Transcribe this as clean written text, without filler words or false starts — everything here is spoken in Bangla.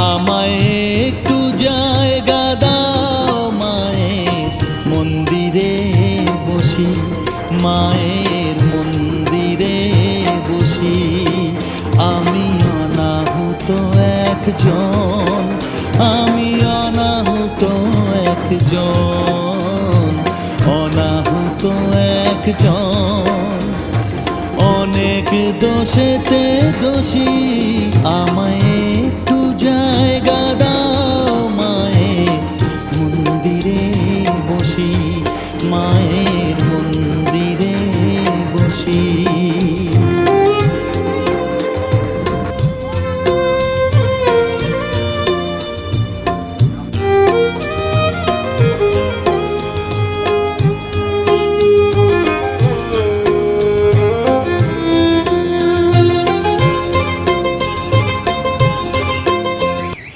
আমায় একটু জায়গা দাও মায়ের মন্দিরে বসি, মায়ের মন্দিরে বসি। আমি অনাহুত একজন, আমি অনাহুত একজন, অনাহুত একজন।